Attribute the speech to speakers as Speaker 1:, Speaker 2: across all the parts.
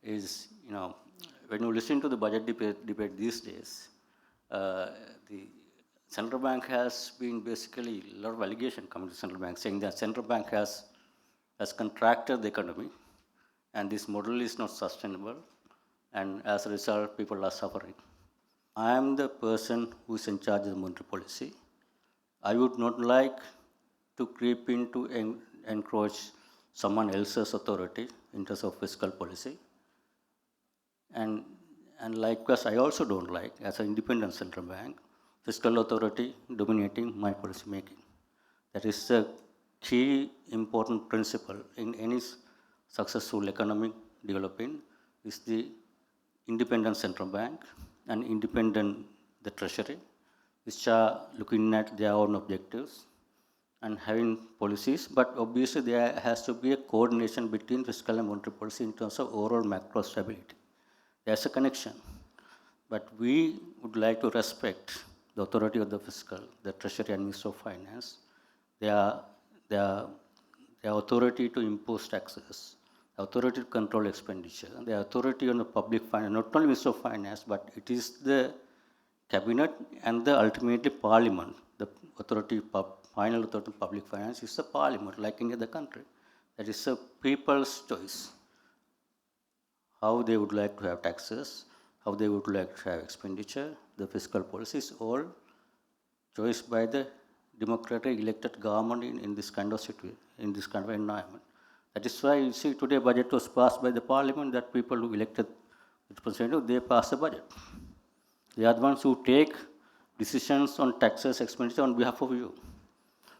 Speaker 1: is, when you listen to the budget debate these days, the central bank has been basically a lot of allegation coming to central bank saying that central bank has contracted the economy and this model is not sustainable, and as a result people are suffering. I am the person who is in charge of the monetary policy. I would not like to creep into encroach someone else's authority in terms of fiscal policy. And likewise, I also don't like, as an independent central bank, fiscal authority dominating my policy making. That is a key important principle in any successful economic development is the independent central bank and independent the treasury, which are looking at their own objectives and having policies, but obviously there has to be a coordination between fiscal and monetary policy in terms of overall macro stability. There's a connection, but we would like to respect the authority of the fiscal, the treasury and minister of finance, their authority to impose taxes, the authority to control expenditure, the authority on the public finance, not only minister of finance, but it is the cabinet and the ultimately parliament. The authority, final authority of public finance is the parliament, like in the country. That is a people's choice. How they would like to have taxes, how they would like to have expenditure, the fiscal policy is all choice by the democratically elected government in this kind of situation, in this kind of environment. That is why you see today budget was passed by the parliament, that people who elected representative, they pass the budget. They are the ones who take decisions on taxes, expenditure on behalf of you.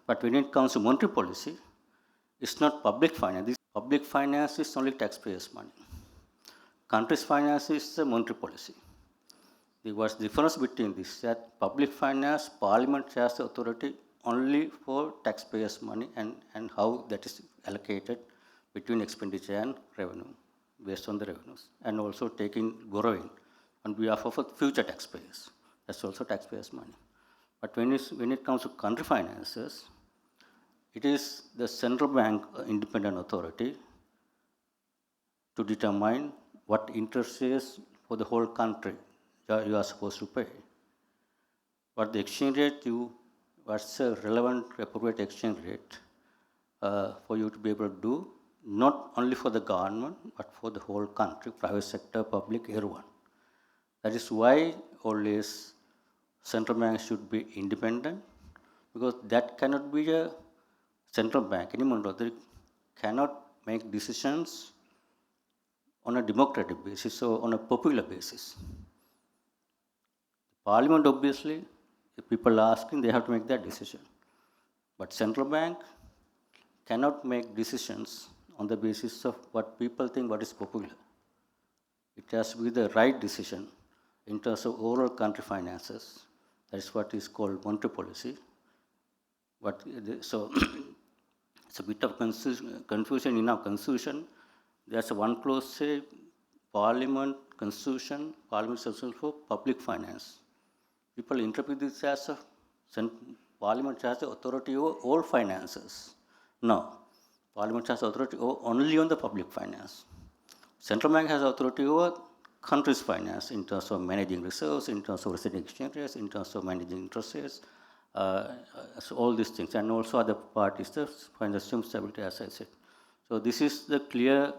Speaker 1: But when it comes to monetary policy, it's not public finance. Public finance is only taxpayers' money. Country's finance is the monetary policy. What's the difference between this? That public finance, parliament has the authority only for taxpayers' money and how that is allocated between expenditure and revenue, based on the revenues, and also taking borrowing on behalf of future taxpayers. That's also taxpayers' money. But when it comes to country finances, it is the central bank independent authority to determine what interest is for the whole country you are supposed to pay. What the exchange rate what's a relevant appropriate exchange rate for you to be able to do, not only for the government, but for the whole country, private sector, public, everyone. That is why always central bank should be independent, because that cannot be a central bank anymore. They cannot make decisions on a democratic basis or on a popular basis. Parliament, obviously, if people are asking, they have to make that decision. But central bank cannot make decisions on the basis of what people think what is popular. It has to be the right decision in terms of overall country finances. That is what is called monetary policy. So it's a bit of confusion in our constitution. There's one clause say parliament constitution for public finance. People interpret this as parliament has the authority over all finances. No, parliament has authority only on the public finance. Central bank has authority over country's finance in terms of managing reserves, in terms of resetting exchange rates, in terms of managing interest rates, so all these things, and also other part is the financial stability, as I said. So this is the clear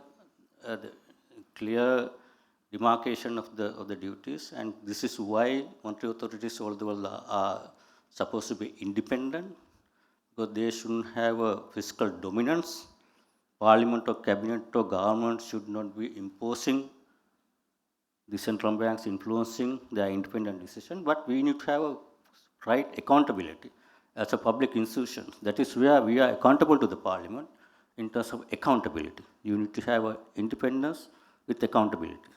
Speaker 1: demarcation of the duties, and this is why monetary authorities all the world are supposed to be independent, because they shouldn't have a fiscal dominance. Parliament or cabinet or government should not be imposing the central banks, influencing their independent decision, but we need to have a right accountability as a public institution. That is where we are accountable to the parliament in terms of accountability. You need to have a independence with accountability.